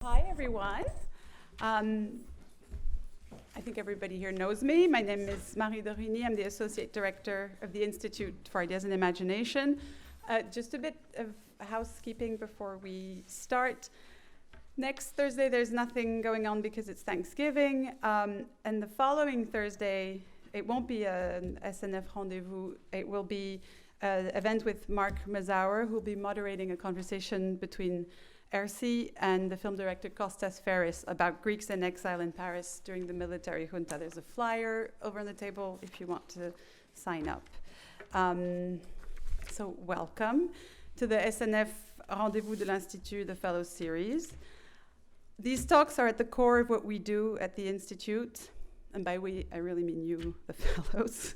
Hi, everyone. I think everybody here knows me. My name is Marie Dorigny. I'm the Associate Director of the Institute for Ideas and Imagination. Just a bit of housekeeping before we start. Next Thursday, there's nothing going on because it's Thanksgiving. And the following Thursday, it won't be an SNF Rendez-vous. It will be an event with Mark Mazauer, who will be moderating a conversation between RC and the film director Kostas Ferris about Greeks in exile in Paris during the military junta. There's a flyer over on the table if you want to sign up. So welcome to the SNF Rendez-vous de l'Institut, the Fellows Series. These talks are at the core of what we do at the Institute. And by we, I really mean you, the fellows.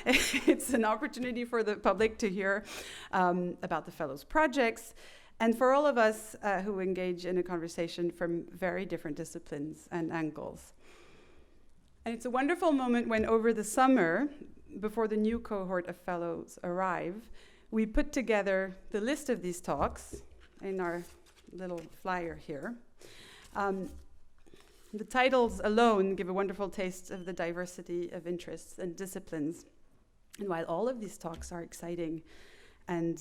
It's an opportunity for the public to hear about the fellows' projects, and for all of us who engage in a conversation from very different disciplines and angles. And it's a wonderful moment when over the summer, before the new cohort of fellows arrive, we put together the list of these talks in our little flyer here. The titles alone give a wonderful taste of the diversity of interests and disciplines. And while all of these talks are exciting and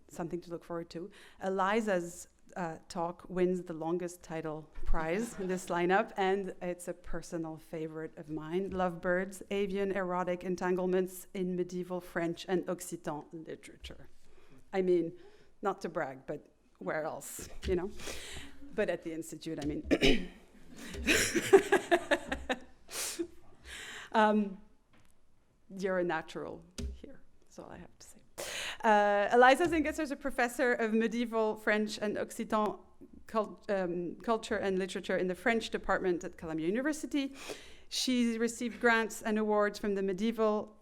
something to look forward to, Eliza's talk wins the longest title prize in this lineup, and it's a personal favorite of mine, Lovebirds, Avian Erotic Entanglements in Medieval French and Occitan Literature. I mean, not to brag, but where else, you know? But at the Institute, I mean. You're a natural here, that's all I have to say. Eliza Zingesser is a professor of medieval French and Occitan culture and literature in the French department at Columbia University. She's received grants and awards from the Medieval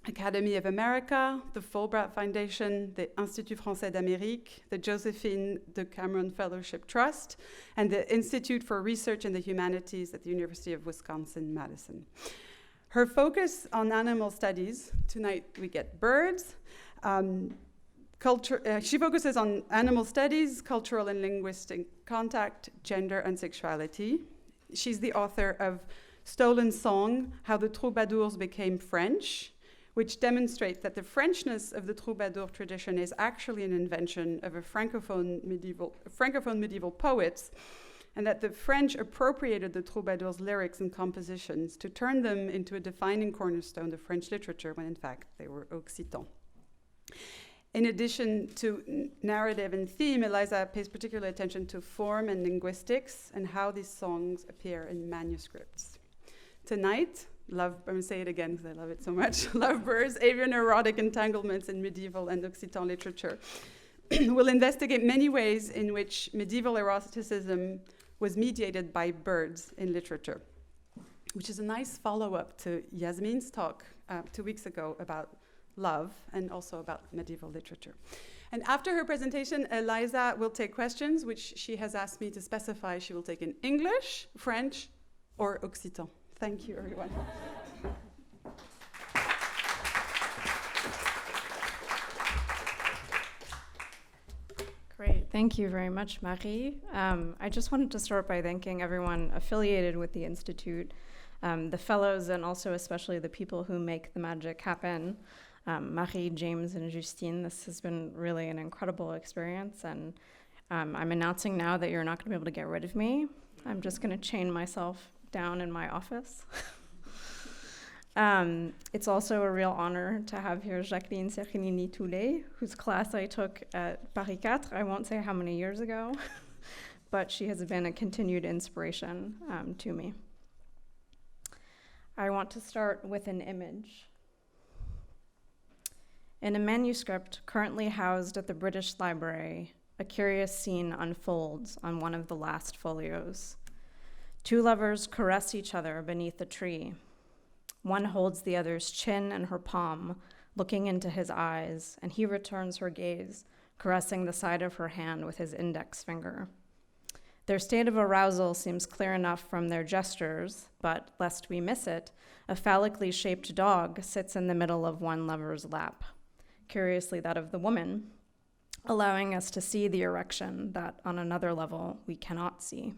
Academy of America, the Fulbright Foundation, the Institut Français d'Amérique, the Josephine de Cameron Fellowship Trust, and the Institute for Research in the Humanities at the University of Wisconsin-Madison. Her focus on animal studies, tonight we get birds, she focuses on animal studies, cultural and linguistic contact, gender and sexuality. She's the author of Stolen Song, How the Troubadours Became French, which demonstrates that the Frenchness of the troubadour tradition is actually an invention of a francophone medieval poets, and that the French appropriated the troubadours' lyrics and compositions to turn them into a defining cornerstone of French literature, when in fact they were Occitan. In addition to narrative and theme, Eliza pays particular attention to form and linguistics and how these songs appear in manuscripts. Tonight, I'm going to say it again because I love it so much. Lovebirds, Avian Erotic Entanglements in Medieval and Occitan Literature will investigate many ways in which medieval eroticism was mediated by birds in literature, which is a nice follow-up to Yasmin's talk 2 weeks ago about love and also about medieval literature. And after her presentation, Eliza will take questions, which she has asked me to specify she will take in English, French, or Occitan. Thank you, everyone. Great, thank you very much, Marie. I just wanted to start by thanking everyone affiliated with the Institute, the fellows, and also especially the people who make the magic happen. Marie, James, and Justine, this has been really an incredible experience, and I'm announcing now that you're not going to be able to get rid of me. I'm just going to chain myself down in my office. It's also a real honor to have here Jacqueline Serrinini-Toulet, whose class I took at Paris 4, I won't say how many years ago, but she has been a continued inspiration to me. I want to start with an image. In a manuscript currently housed at the British Library, a curious scene unfolds on one of the last folios. Two lovers caress each other beneath a tree. One holds the other's chin and her palm, looking into his eyes, and he returns her gaze, caressing the side of her hand with his index finger. Their state of arousal seems clear enough from their gestures, but lest we miss it, a phallically shaped dog sits in the middle of one lover's lap, curiously that of the woman, allowing us to see the erection that, on another level, we cannot see.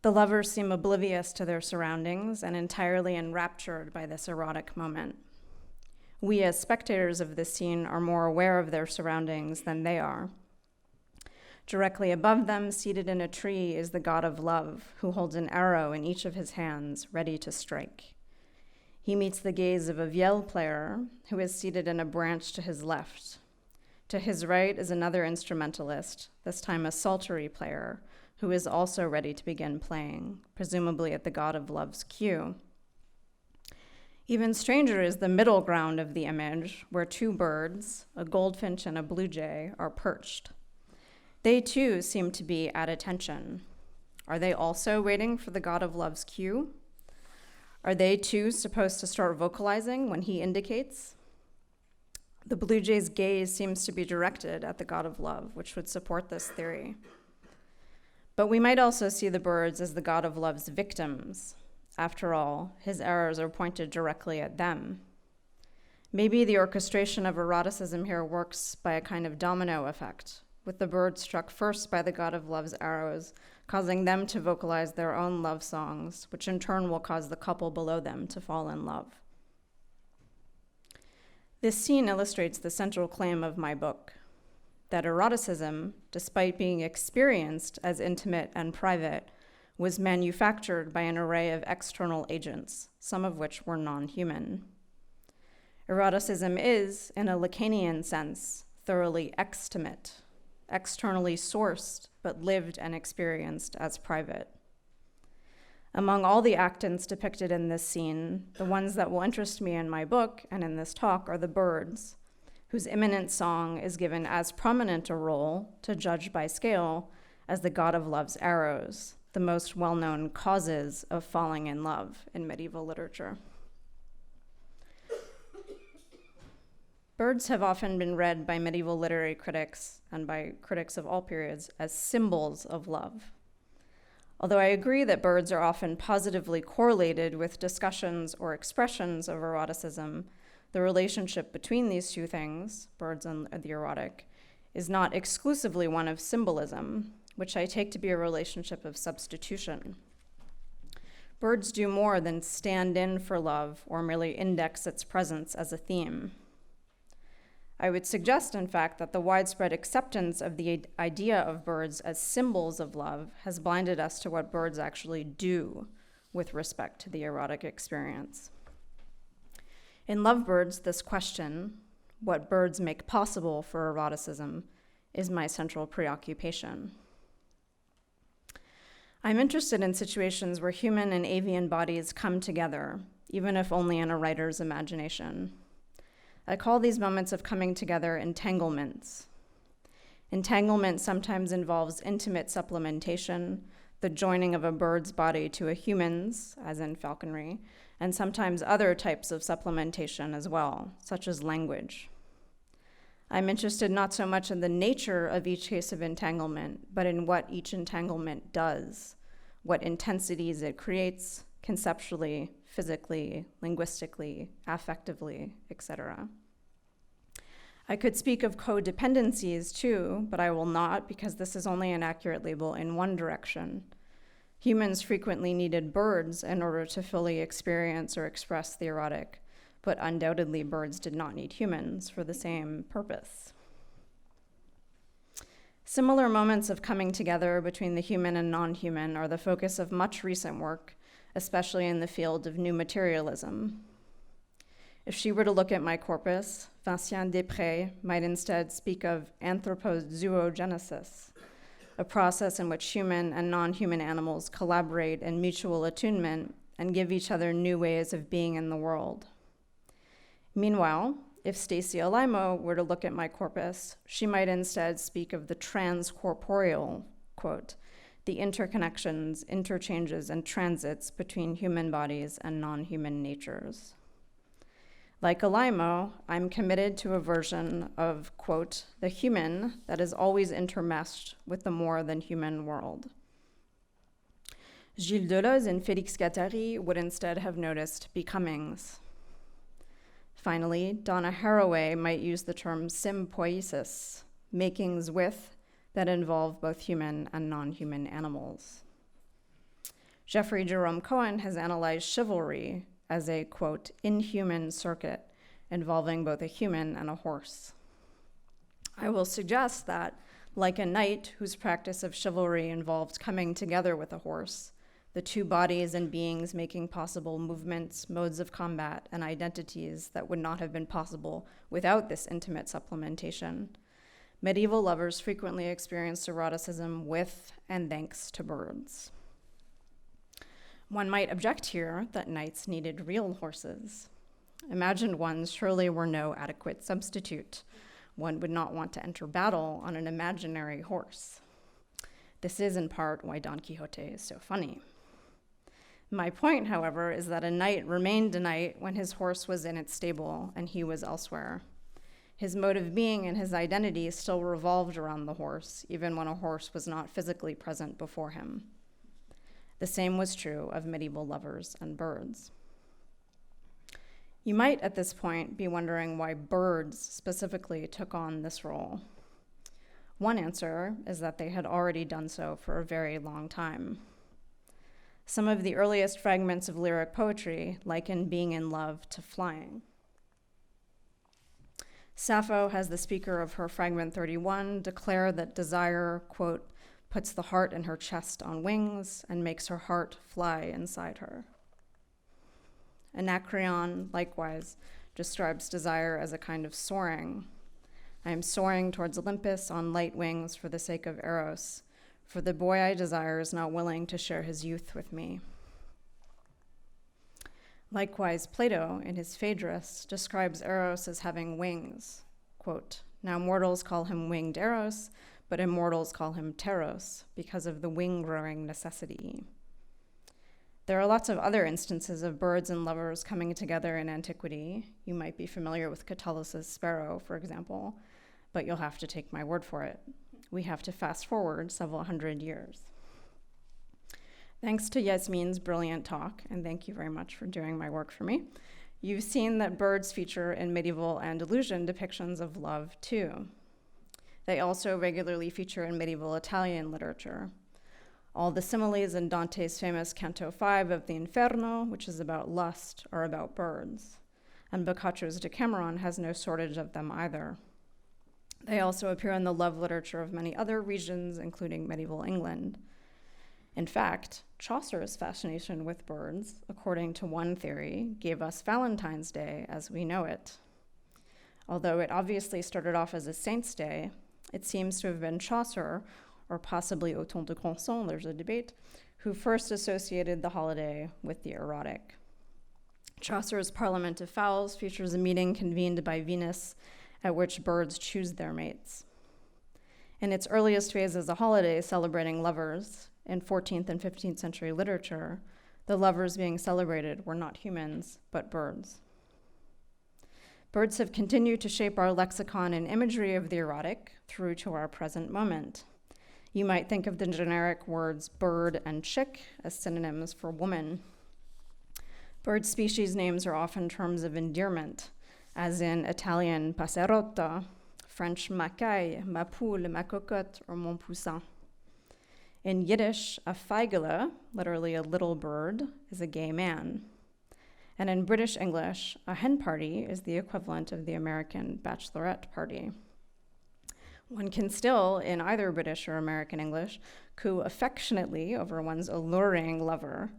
The lovers seem oblivious to their surroundings and entirely enraptured by this erotic moment. We, as spectators of this scene, are more aware of their surroundings than they are. Directly above them, seated in a tree, is the god of love, who holds an arrow in each of his hands, ready to strike. He meets the gaze of a vielle player, who is seated in a branch to his left. To his right is another instrumentalist, this time a psaltery player, who is also ready to begin playing, presumably at the god of love's cue. Even stranger is the middle ground of the image, where two birds, a goldfinch and a blue jay, are perched. They too seem to be at attention. Are they also waiting for the god of love's cue? Are they too supposed to start vocalizing when he indicates? The blue jay's gaze seems to be directed at the god of love, which would support this theory. But we might also see the birds as the god of love's victims. After all, his arrows are pointed directly at them. Maybe the orchestration of eroticism here works by a kind of domino effect, with the birds struck first by the god of love's arrows, causing them to vocalize their own love songs, which in turn will cause the couple below them to fall in love. This scene illustrates the central claim of my book, that eroticism, despite being experienced as intimate and private, was manufactured by an array of external agents, some of which were non-human. Eroticism is, in a Lacanian sense, thoroughly extimate, externally sourced, but lived and experienced as private. Among all the actants depicted in this scene, the ones that will interest me in my book and in this talk are the birds, whose imminent song is given as prominent a role, to judge by scale, as the god of love's arrows, the most well-known causes of falling in love in medieval literature. Birds have often been read by medieval literary critics and by critics of all periods as symbols of love. Although I agree that birds are often positively correlated with discussions or expressions of eroticism, the relationship between these two things, birds and the erotic, is not exclusively one of symbolism, which I take to be a relationship of substitution. Birds do more than stand in for love or merely index its presence as a theme. I would suggest, in fact, that the widespread acceptance of the idea of birds as symbols of love has blinded us to what birds actually do with respect to the erotic experience. In Lovebirds, this question, what birds make possible for eroticism, is my central preoccupation. I'm interested in situations where human and avian bodies come together, even if only in a writer's imagination. I call these moments of coming together entanglements. Entanglement sometimes involves intimate supplementation, the joining of a bird's body to a human's, as in falconry, and sometimes other types of supplementation as well, such as language. I'm interested not so much in the nature of each case of entanglement, but in what each entanglement does, what intensities it creates conceptually, physically, linguistically, affectively, etc. I could speak of codependencies too, but I will not because this is only an accurate label in one direction. Humans frequently needed birds in order to fully experience or express the erotic, but undoubtedly birds did not need humans for the same purpose. Similar moments of coming together between the human and non-human are the focus of much recent work, especially in the field of new materialism. If she were to look at my corpus, Vincent Després might instead speak of anthropozoogenesis, a process in which human and non-human animals collaborate in mutual attunement and give each other new ways of being in the world. Meanwhile, if Stacy Alaimo were to look at my corpus, she might instead speak of the transcorporeal, quote, the interconnections, interchanges, and transits between human bodies and non-human natures. Like Alaimo, I'm committed to a version of, quote, the human that is always intermeshed with the more than human world. Gilles Deleuze and Félix Guattari would instead have noticed becomings. Finally, Donna Haraway might use the term sympoiesis, makings with that involve both human and non-human animals. Jeffrey Jerome Cohen has analyzed chivalry as a, quote, inhuman circuit involving both a human and a horse. I will suggest that, like a knight whose practice of chivalry involved coming together with a horse, the two bodies and beings making possible movements, modes of combat, and identities that would not have been possible without this intimate supplementation, medieval lovers frequently experienced eroticism with and thanks to birds. One might object here that knights needed real horses. Imagined ones surely were no adequate substitute. One would not want to enter battle on an imaginary horse. This is in part why Don Quixote is so funny. My point, however, is that a knight remained a knight when his horse was in its stable and he was elsewhere. His mode of being and his identity still revolved around the horse, even when a horse was not physically present before him. The same was true of medieval lovers and birds. You might, at this point, be wondering why birds specifically took on this role. One answer is that they had already done so for a very long time. Some of the earliest fragments of lyric poetry liken being in love to flying. Sappho has the speaker of her fragment 31 declare that desire, quote, puts the heart in her chest on wings and makes her heart fly inside her. Anacreon, likewise, describes desire as a kind of soaring. I am soaring towards Olympus on light wings for the sake of Eros, for the boy I desire is not willing to share his youth with me. Likewise, Plato, in his Phaedrus, describes Eros as having wings. Quote, now mortals call him winged Eros, but immortals call him Teros because of the wing-growing necessity. There are lots of other instances of birds and lovers coming together in antiquity. You might be familiar with Catullus' sparrow, for example, but you'll have to take my word for it. We have to fast forward several hundred years. Thanks to Yasmin's brilliant talk, and thank you very much for doing my work for me, you've seen that birds feature in medieval Andalusian depictions of love too. They also regularly feature in medieval Italian literature. All the similes in Dante's famous Canto 5 of the Inferno, which is about lust, are about birds. And Boccaccio's Decameron has no shortage of them either. They also appear in the love literature of many other regions, including medieval England. In fact, Chaucer's fascination with birds, according to one theory, gave us Valentine's Day as we know it. Although it obviously started off as a saint's day, it seems to have been Chaucer, or possibly Othon de Granson, there's a debate, who first associated the holiday with the erotic. Chaucer's Parliament of Fowls features a meeting convened by Venus at which birds choose their mates. In its earliest phase as a holiday celebrating lovers, in 14th and 15th century literature, the lovers being celebrated were not humans, but birds. Birds have continued to shape our lexicon and imagery of the erotic through to our present moment. You might think of the generic words bird and chick as synonyms for woman. Bird species names are often terms of endearment, as in Italian passerotto, French macaille, ma poule, ma cocotte, or mon poussin. In Yiddish, a feigele, literally a little bird, is a gay man. And in British English, a hen party is the equivalent of the American bachelorette party. One can still, in either British or American English, coo affectionately over one's alluring lover.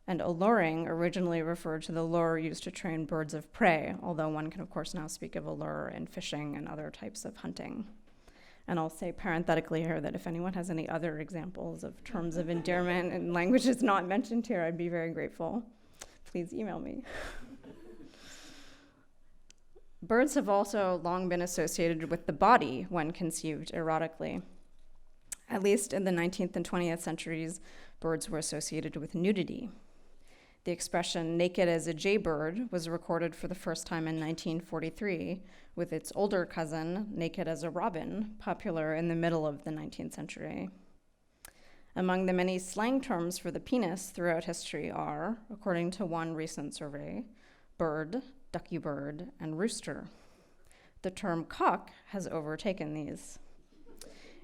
And alluring originally referred to the lure used to train birds of prey, although one can of course now speak of allure in fishing and other types of hunting. And I'll say parenthetically here that if anyone has any other examples of terms of endearment and languages not mentioned here, I'd be very grateful. Please email me. Birds have also long been associated with the body when conceived erotically. At least in the 19th and 20th centuries, birds were associated with nudity. The expression naked as a jaybird was recorded for the first time in 1943, with its older cousin, naked as a robin, popular in the middle of the 19th century. Among the many slang terms for the penis throughout history are, according to one recent survey, bird, ducky bird, and rooster. The term cock has overtaken these.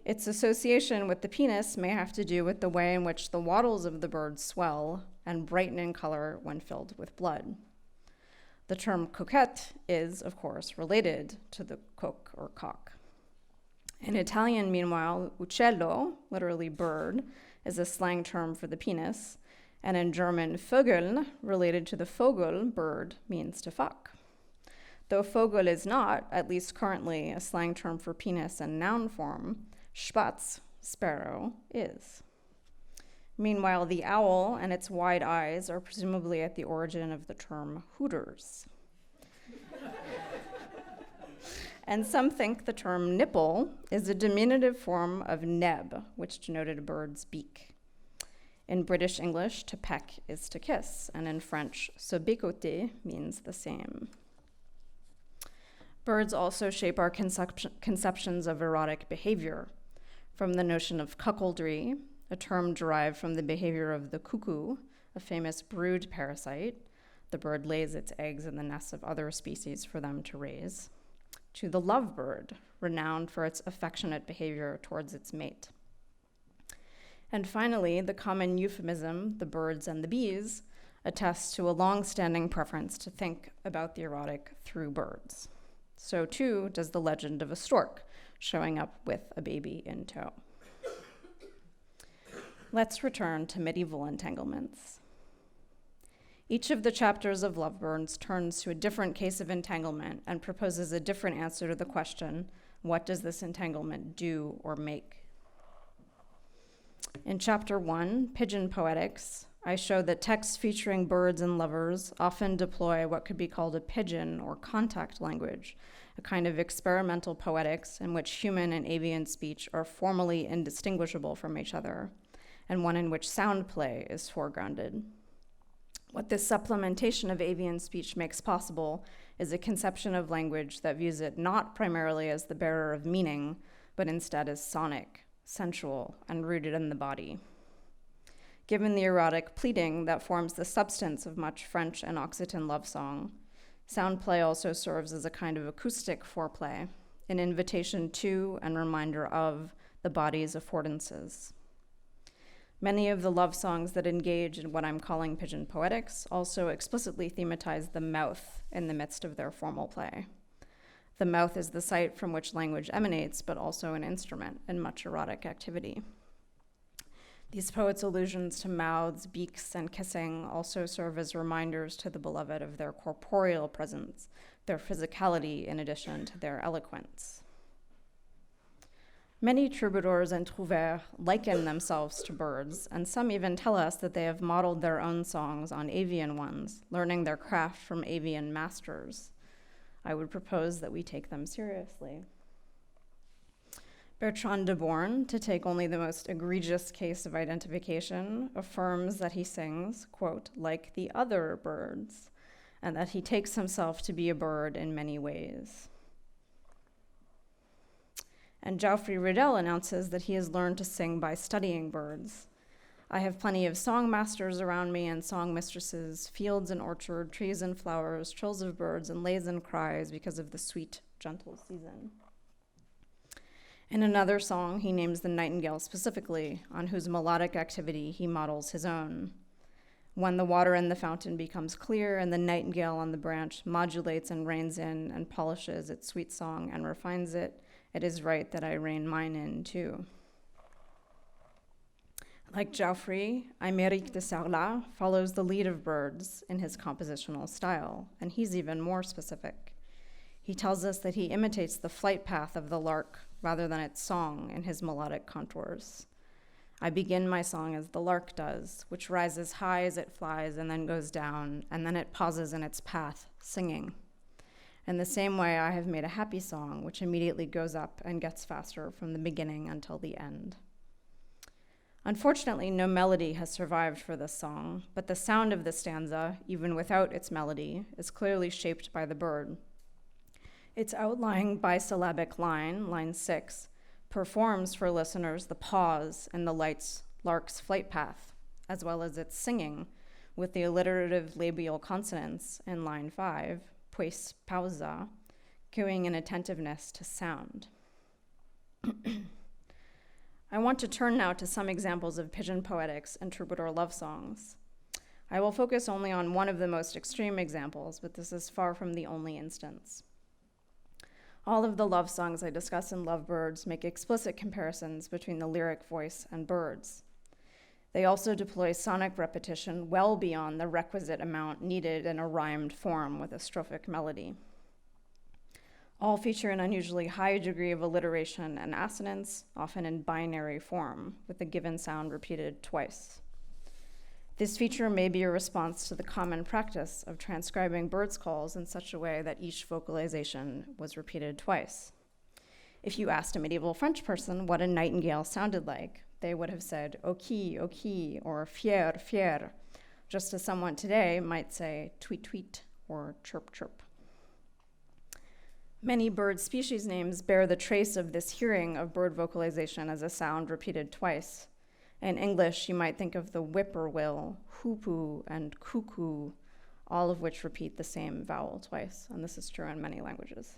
Its association with the penis may have to do with the way in which the wattles of the bird swell and brighten in color when filled with blood. The term cocotte is, of course, related to the coq or cock. In Italian, meanwhile, uccello, literally bird, is a slang term for the penis, and in German, Vögel, related to the Vogel, bird, means to fuck. Though Vogel is not, at least currently, a slang term for penis in noun form, Spatz, sparrow, is. Meanwhile, the owl and its wide eyes are presumably at the origin of the term hooters. And some think the term nipple is a diminutive form of neb, which denoted a bird's beak. In British English, to peck is to kiss, and in French, se bécoter means the same. Birds also shape our conceptions of erotic behavior, from the notion of cuckoldry, a term derived from the behavior of the cuckoo, a famous brood parasite. The bird lays its eggs in the nests of other species for them to raise, to the lovebird, renowned for its affectionate behavior towards its mate. And finally, the common euphemism, the birds and the bees, attests to a long-standing preference to think about the erotic through birds. So too does the legend of a stork showing up with a baby in tow. Let's return to medieval entanglements. Each of the chapters of Lovebirds turns to a different case of entanglement and proposes a different answer to the question, what does this entanglement do or make? In chapter 1, Pigeon Poetics, I show that texts featuring birds and lovers often deploy what could be called a pigeon or contact language, a kind of experimental poetics in which human and avian speech are formally indistinguishable from each other, and one in which sound play is foregrounded. What this supplementation of avian speech makes possible is a conception of language that views it not primarily as the bearer of meaning, but instead as sonic, sensual, and rooted in the body. Given the erotic pleading that forms the substance of much French and Occitan love song, sound play also serves as a kind of acoustic foreplay, an invitation to and reminder of the body's affordances. Many of the love songs that engage in what I'm calling pigeon poetics also explicitly thematize the mouth in the midst of their formal play. The mouth is the site from which language emanates, but also an instrument in much erotic activity. These poets' allusions to mouths, beaks, and kissing also serve as reminders to the beloved of their corporeal presence, their physicality in addition to their eloquence. Many troubadours and trouvères liken themselves to birds, and some even tell us that they have modeled their own songs on avian ones, learning their craft from avian masters. I would propose that we take them seriously. Bertrand de Born, to take only the most egregious case of identification, affirms that he sings, quote, like the other birds, and that he takes himself to be a bird in many ways. And Geoffrey Riddell announces that he has learned to sing by studying birds. I have plenty of song masters around me and song mistresses, fields and orchard, trees and flowers, trills of birds, and lays and cries because of the sweet, gentle season. In another song, he names the nightingale specifically, on whose melodic activity he models his own. When the water in the fountain becomes clear and the nightingale on the branch modulates and reins in and polishes its sweet song and refines it, it is right that I rein mine in too. Like Geoffrey, Aymeric de Sarlat follows the lead of birds in his compositional style, and he's even more specific. He tells us that he imitates the flight path of the lark rather than its song in his melodic contours. I begin my song as the lark does, which rises high as it flies and then goes down, and then it pauses in its path, singing. In the same way, I have made a happy song, which immediately goes up and gets faster from the beginning until the end. Unfortunately, no melody has survived for this song, but the sound of the stanza, even without its melody, is clearly shaped by the bird. Its outlying bisyllabic line, line 6, performs for listeners the pause in the lark's flight path, as well as its singing, with the alliterative labial consonants in line 5, pues pausa, cueing an attentiveness to sound. I want to turn now to some examples of pigeon poetics and troubadour love songs. I will focus only on one of the most extreme examples, but this is far from the only instance. All of the love songs I discuss in Lovebirds make explicit comparisons between the lyric voice and birds. They also deploy sonic repetition well beyond the requisite amount needed in a rhymed form with a strophic melody. All feature an unusually high degree of alliteration and assonance, often in binary form, with the given sound repeated twice. This feature may be a response to the common practice of transcribing birds' calls in such a way that each vocalization was repeated twice. If you asked a medieval French person what a nightingale sounded like, they would have said oki, oki, or fier, fier, just as someone today might say tweet, tweet, or chirp, chirp. Many bird species names bear the trace of this hearing of bird vocalization as a sound repeated twice. In English, you might think of the whippoorwill, hoopoo, and cuckoo, all of which repeat the same vowel twice, and this is true in many languages.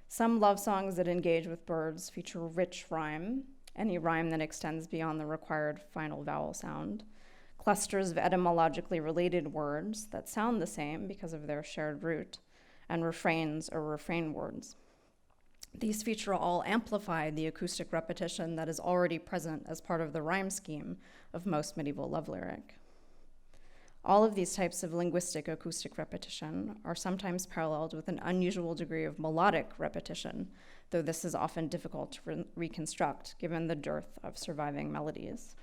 Some love songs that engage with birds feature rich rhyme, any rhyme that extends beyond the required final vowel sound, clusters of etymologically related words that sound the same because of their shared root, and refrains or refrain words. These feature all amplify the acoustic repetition that is already present as part of the rhyme scheme of most medieval love lyric. All of these types of linguistic acoustic repetition are sometimes paralleled with an unusual degree of melodic repetition, though this is often difficult to reconstruct given the dearth of surviving melodies.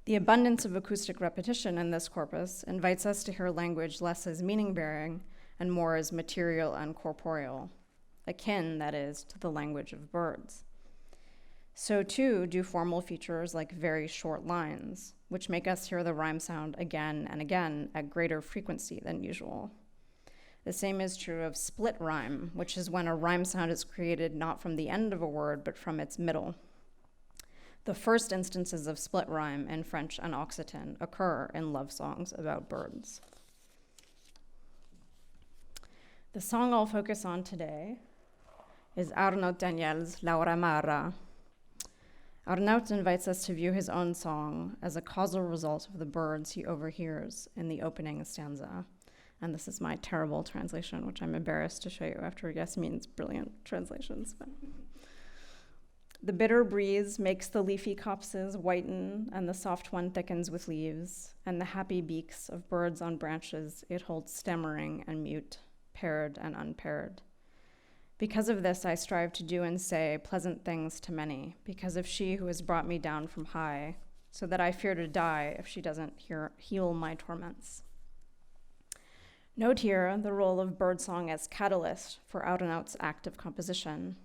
The abundance of acoustic repetition in this corpus invites us to hear language less as meaning-bearing and more as material and corporeal, akin, that is, to the language of birds. So too do formal features like very short lines, which make us hear the rhyme sound again and again at greater frequency than usual. The same is true of split rhyme, which is when a rhyme sound is created not from the end of a word, but from its middle. The first instances of split rhyme in French and Occitan occur in love songs about birds. The song I'll focus on today is Arnaud Daniel's Laura Mara. Arnaud invites us to view his own song as a causal result of the birds he overhears in the opening stanza. And this is my terrible translation, which I'm embarrassed to show you after Yasmin's brilliant translations. The bitter breeze makes the leafy copses whiten, and the soft one thickens with leaves, and the happy beaks of birds on branches it holds stammering and mute, paired and unpaired. Because of this, I strive to do and say pleasant things to many, because of she who has brought me down from high, so that I fear to die if she doesn't heal my torments. Note here the role of birdsong as catalyst for Arnaud's act of composition.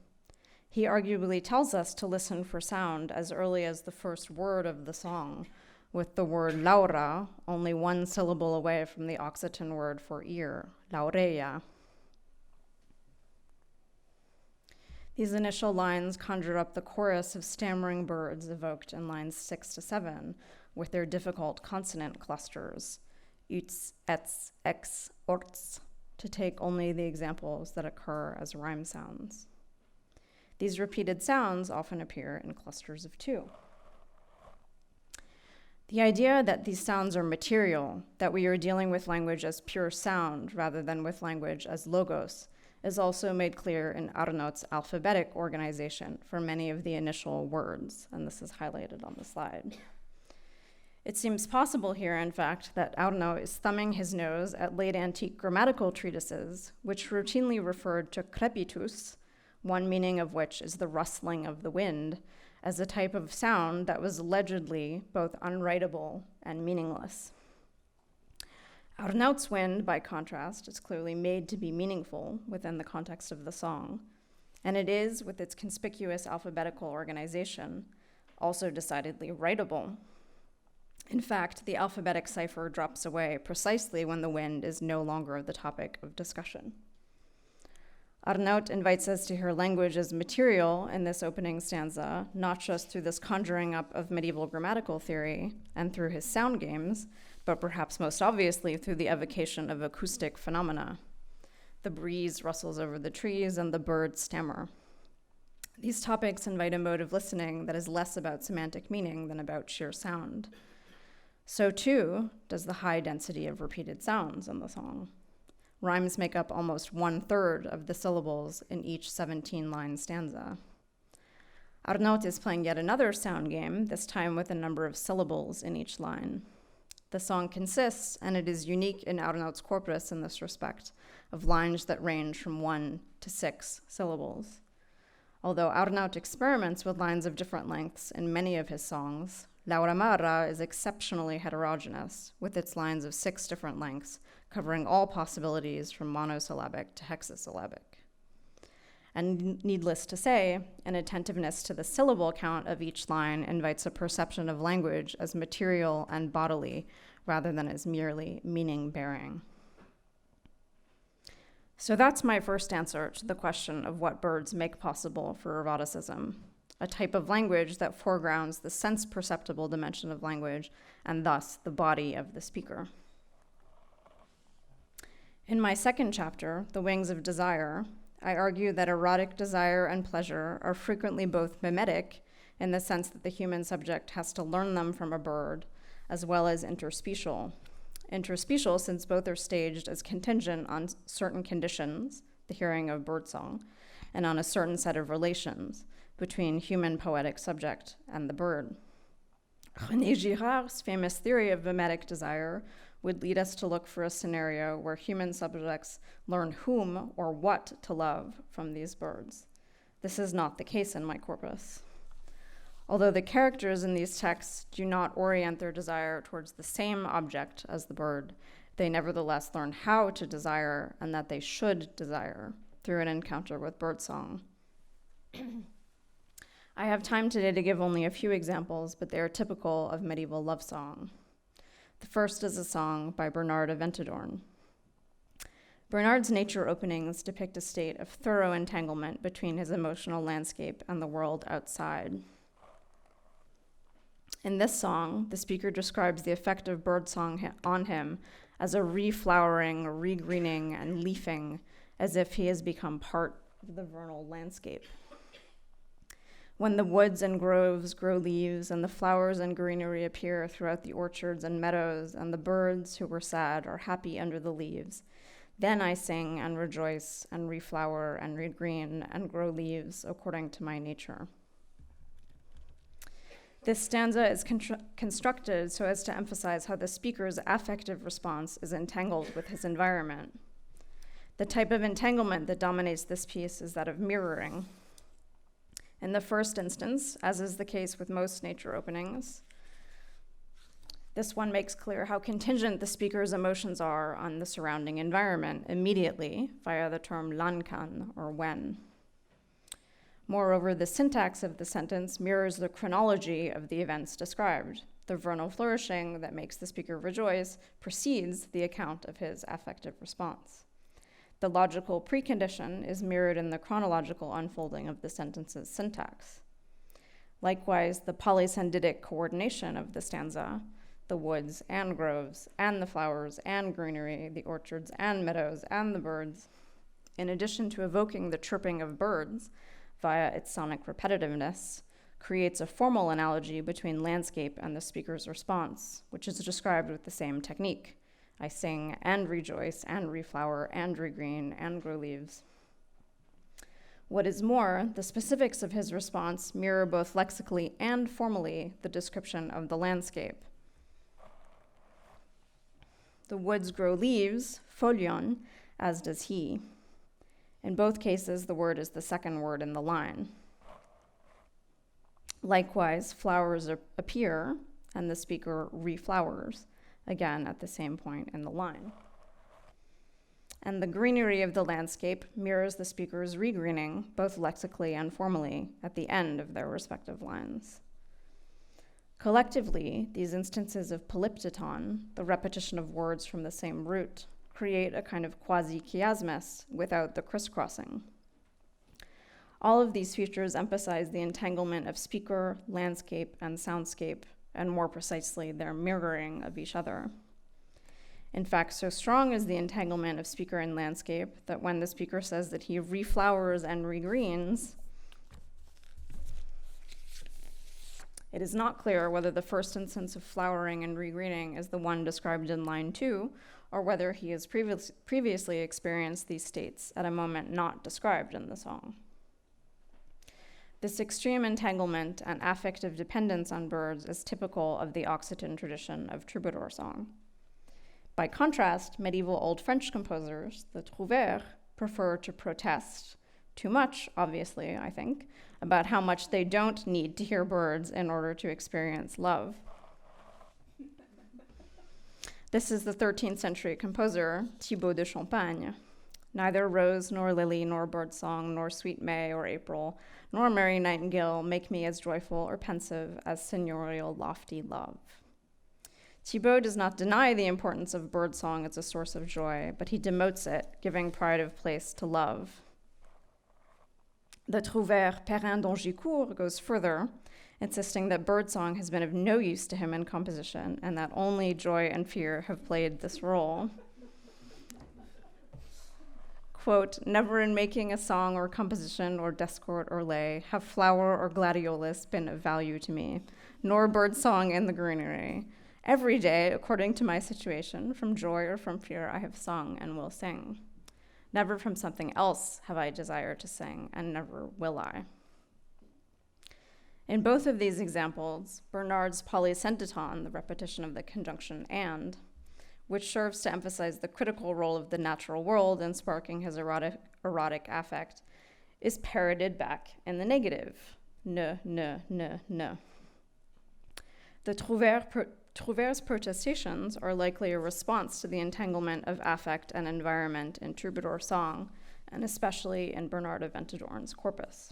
He arguably tells us to listen for sound as early as the first word of the song, with the word Laura only one syllable away from the Occitan word for ear, laureia. These initial lines conjure up the chorus of stammering birds evoked in lines 6 to 7, with their difficult consonant clusters, uts, ets, ex, orts, to take only the examples that occur as rhyme sounds. These repeated sounds often appear in clusters of 2. The idea that these sounds are material, that we are dealing with language as pure sound rather than with language as logos, is also made clear in Arnaud's alphabetic organization for many of the initial words, and this is highlighted on the slide. It seems possible here, in fact, that Arnaud is thumbing his nose at late antique grammatical treatises, which routinely referred to crepitus, one meaning of which is the rustling of the wind, as a type of sound that was allegedly both unwritable and meaningless. Arnaud's wind, by contrast, is clearly made to be meaningful within the context of the song, and it is, with its conspicuous alphabetical organization, also decidedly writable. In fact, the alphabetic cipher drops away precisely when the wind is no longer the topic of discussion. Arnaud invites us to hear language as material in this opening stanza, not just through this conjuring up of medieval grammatical theory and through his sound games, but perhaps most obviously through the evocation of acoustic phenomena. The breeze rustles over the trees, and the birds stammer. These topics invite a mode of listening that is less about semantic meaning than about sheer sound. So too does the high density of repeated sounds in the song. Rhymes make up almost 1/3 of the syllables in each 17-line stanza. Arnaud is playing yet another sound game, this time with a number of syllables in each line. The song consists, and it is unique in Arnaud's corpus in this respect, of lines that range from 1 to 6 syllables. Although Arnaud experiments with lines of different lengths in many of his songs, Laura Marra is exceptionally heterogeneous, with its lines of 6 different lengths, covering all possibilities from monosyllabic to hexasyllabic. And needless to say, an attentiveness to the syllable count of each line invites a perception of language as material and bodily, rather than as merely meaning-bearing. So that's my first answer to the question of what birds make possible for eroticism, a type of language that foregrounds the sense-perceptible dimension of language and thus the body of the speaker. In my second chapter, The Wings of Desire, I argue that erotic desire and pleasure are frequently both mimetic in the sense that the human subject has to learn them from a bird, as well as interspecial. Interspecial since both are staged as contingent on certain conditions, the hearing of birdsong, and on a certain set of relations between human poetic subject and the bird. René Girard's famous theory of mimetic desire would lead us to look for a scenario where human subjects learn whom or what to love from these birds. This is not the case in my corpus. Although the characters in these texts do not orient their desire towards the same object as the bird, they nevertheless learn how to desire and that they should desire through an encounter with birdsong. I have time today to give only a few examples, but they are typical of medieval love song. The first is a song by Bernard of Ventadorn. Bernard's nature openings depict a state of thorough entanglement between his emotional landscape and the world outside. In this song, the speaker describes the effect of birdsong on him as a reflowering, regreening, and leafing, as if he has become part of the vernal landscape. When the woods and groves grow leaves, and the flowers and greenery appear throughout the orchards and meadows, and the birds who were sad are happy under the leaves, then I sing and rejoice and reflower and regreen and grow leaves according to my nature. This stanza is constructed so as to emphasize how the speaker's affective response is entangled with his environment. The type of entanglement that dominates this piece is that of mirroring. In the first instance, as is the case with most nature openings, this one makes clear how contingent the speaker's emotions are on the surrounding environment immediately via the term lankan, or when. Moreover, the syntax of the sentence mirrors the chronology of the events described. The vernal flourishing that makes the speaker rejoice precedes the account of his affective response. The logical precondition is mirrored in the chronological unfolding of the sentence's syntax. Likewise, the polysyndetic coordination of the stanza, the woods and groves and the flowers and greenery, the orchards and meadows and the birds, in addition to evoking the chirping of birds via its sonic repetitiveness, creates a formal analogy between landscape and the speaker's response, which is described with the same technique. I sing and rejoice and reflower and regreen and grow leaves. What is more, the specifics of his response mirror both lexically and formally the description of the landscape. The woods grow leaves, folion, as does he. In both cases, the word is the second word in the line. Likewise, flowers appear, and the speaker reflowers, again at the same point in the line. And the greenery of the landscape mirrors the speaker's regreening, both lexically and formally, at the end of their respective lines. Collectively, these instances of polyptyton, the repetition of words from the same root, create a kind of quasi-chiasmus without the crisscrossing. All of these features emphasize the entanglement of speaker, landscape, and soundscape, and more precisely, their mirroring of each other. In fact, so strong is the entanglement of speaker and landscape that when the speaker says that he reflowers and regreens, it is not clear whether the first instance of flowering and regreening is the one described in line 2, or whether he has previously experienced these states at a moment not described in the song. This extreme entanglement and affective dependence on birds is typical of the Occitan tradition of troubadour song. By contrast, medieval Old French composers, the trouvères, prefer to protest, too much, obviously, I think, about how much they don't need to hear birds in order to experience love. This is the 13th century composer, Thibaut de Champagne. Neither rose nor lily nor birdsong nor sweet May or April nor merry nightingale make me as joyful or pensive as sensorial lofty love. Thibaut does not deny the importance of birdsong as a source of joy, but he demotes it, giving pride of place to love. The trouvère Perrin d'Angicourt goes further, insisting that birdsong has been of no use to him in composition and that only joy and fear have played this role. Quote, never in making a song or composition or discord or lay have flower or gladiolus been of value to me, nor birdsong in the greenery. Every day, according to my situation, from joy or from fear I have sung and will sing. Never from something else have I desired to sing, and never will I. In both of these examples, Bernard's polysyntacton, the repetition of the conjunction and, which serves to emphasize the critical role of the natural world in sparking his erotic affect, is parroted back in the negative. Ne, ne, ne, ne. The Trouvère's protestations are likely a response to the entanglement of affect and environment in troubadour song, and especially in Bernard of Ventadorn's corpus.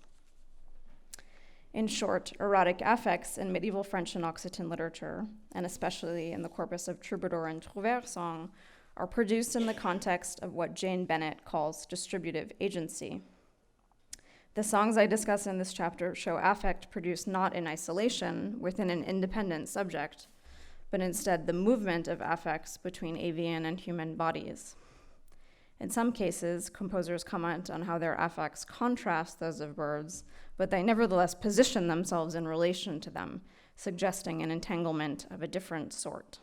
In short, erotic affects in medieval French and Occitan literature, and especially in the corpus of troubadour and trouvère song, are produced in the context of what Jane Bennett calls distributive agency. The songs I discuss in this chapter show affect produced not in isolation within an independent subject, but instead the movement of affects between avian and human bodies. In some cases, composers comment on how their affects contrast those of birds, but they nevertheless position themselves in relation to them, suggesting an entanglement of a different sort.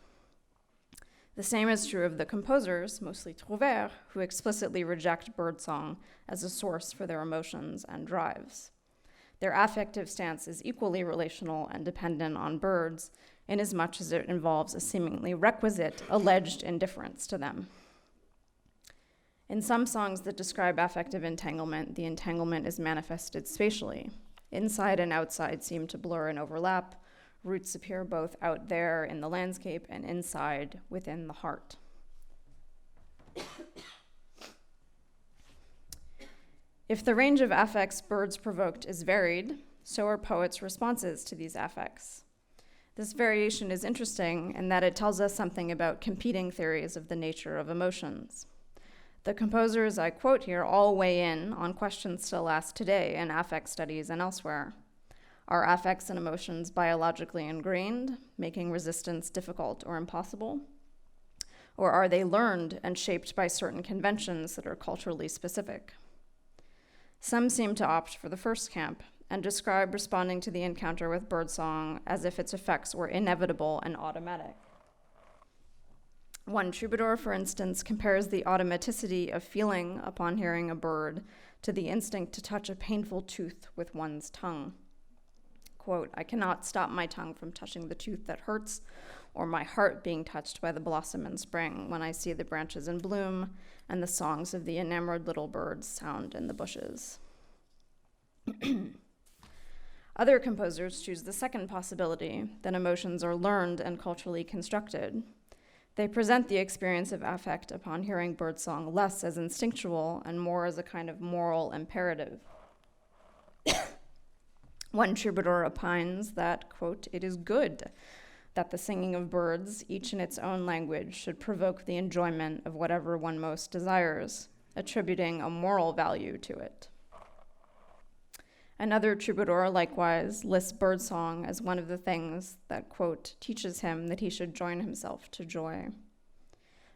The same is true of the composers, mostly trouvères, who explicitly reject birdsong as a source for their emotions and drives. Their affective stance is equally relational and dependent on birds, inasmuch as it involves a seemingly requisite alleged indifference to them. In some songs that describe affective entanglement, the entanglement is manifested spatially. Inside and outside seem to blur and overlap. Roots appear both out there in the landscape and inside within the heart. If the range of affects birds provoked is varied, so are poets' responses to these affects. This variation is interesting in that it tells us something about competing theories of the nature of emotions. The composers I quote here all weigh in on questions still asked today in affect studies and elsewhere. Are affects and emotions biologically ingrained, making resistance difficult or impossible? Or are they learned and shaped by certain conventions that are culturally specific? Some seem to opt for the first camp and describe responding to the encounter with birdsong as if its effects were inevitable and automatic. One troubadour, for instance, compares the automaticity of feeling upon hearing a bird to the instinct to touch a painful tooth with one's tongue. Quote, I cannot stop my tongue from touching the tooth that hurts, or my heart being touched by the blossom in spring when I see the branches in bloom and the songs of the enamored little birds sound in the bushes. Other composers choose the second possibility, that emotions are learned and culturally constructed. They present the experience of affect upon hearing birdsong less as instinctual and more as a kind of moral imperative. One troubadour opines that, quote, it is good that the singing of birds, each in its own language, should provoke the enjoyment of whatever one most desires, attributing a moral value to it. Another troubadour, likewise, lists birdsong as one of the things that, quote, teaches him that he should join himself to joy.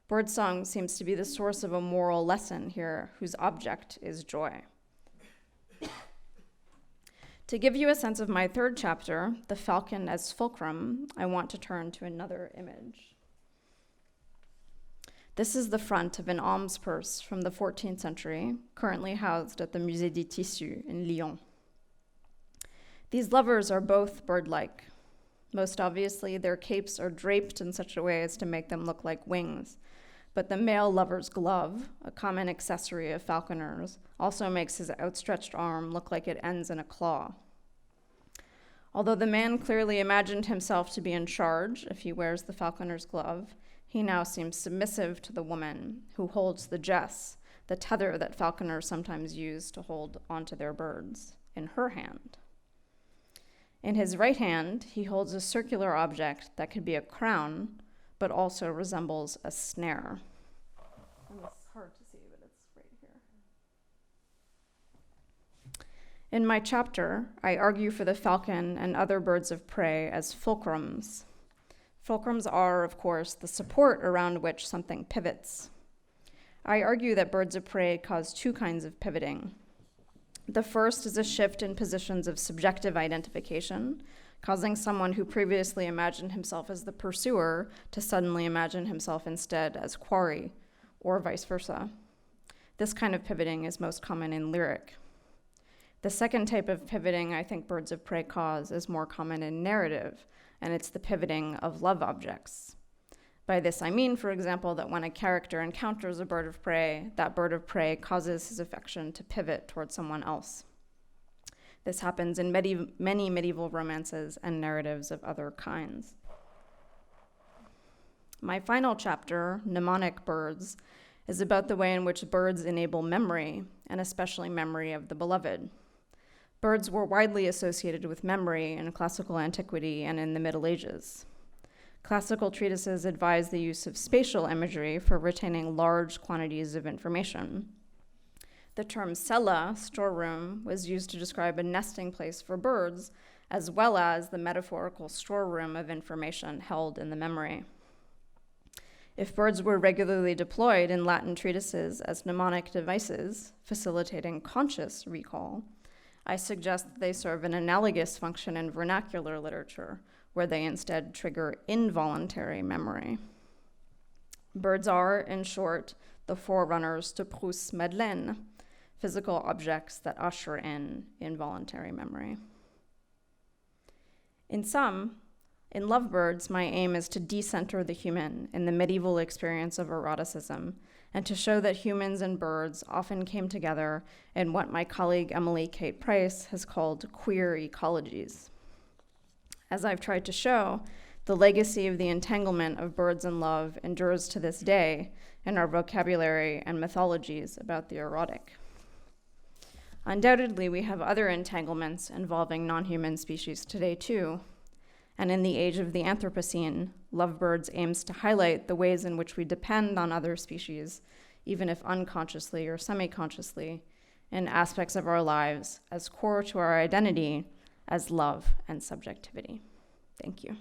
Birdsong seems to be the source of a moral lesson here, whose object is joy. To give you a sense of my third chapter, the falcon as fulcrum, I want to turn to another image. This is the front of an alms purse from the 14th century, currently housed at the Musée des Tissus in Lyon. These lovers are both bird-like. Most obviously, their capes are draped in such a way as to make them look like wings, but the male lover's glove, a common accessory of falconers, also makes his outstretched arm look like it ends in a claw. Although the man clearly imagined himself to be in charge if he wears the falconer's glove, he now seems submissive to the woman who holds the jess, the tether that falconers sometimes use to hold onto their birds, in her hand. In his right hand, he holds a circular object that could be a crown, but also resembles a snare. And it's hard to see, but it's right here. In my chapter, I argue for the falcon and other birds of prey as fulcrums. Fulcrums are, of course, the support around which something pivots. I argue that birds of prey cause two kinds of pivoting. The first is a shift in positions of subjective identification, causing someone who previously imagined himself as the pursuer to suddenly imagine himself instead as quarry, or vice versa. This kind of pivoting is most common in lyric. The second type of pivoting I think birds of prey cause is more common in narrative, and it's the pivoting of love objects. By this I mean, for example, that when a character encounters a bird of prey, that bird of prey causes his affection to pivot towards someone else. This happens in many medieval romances and narratives of other kinds. My final chapter, Mnemonic Birds, is about the way in which birds enable memory, and especially memory of the beloved. Birds were widely associated with memory in classical antiquity and in the Middle Ages. Classical treatises advise the use of spatial imagery for retaining large quantities of information. The term cella, storeroom, was used to describe a nesting place for birds, as well as the metaphorical storeroom of information held in the memory. If birds were regularly deployed in Latin treatises as mnemonic devices, facilitating conscious recall, I suggest that they serve an analogous function in vernacular literature, where they instead trigger involuntary memory. Birds are, in short, the forerunners to Proust's Madeleine, physical objects that usher in involuntary memory. In sum, in Lovebirds, my aim is to decenter the human in the medieval experience of eroticism, and to show that humans and birds often came together in what my colleague Emily Kate Price has called queer ecologies. As I've tried to show, the legacy of the entanglement of birds and love endures to this day in our vocabulary and mythologies about the erotic. Undoubtedly, we have other entanglements involving non-human species today too, and in the age of the Anthropocene, Lovebirds aims to highlight the ways in which we depend on other species, even if unconsciously or semi-consciously, in aspects of our lives as core to our identity as love and subjectivity. Thank you.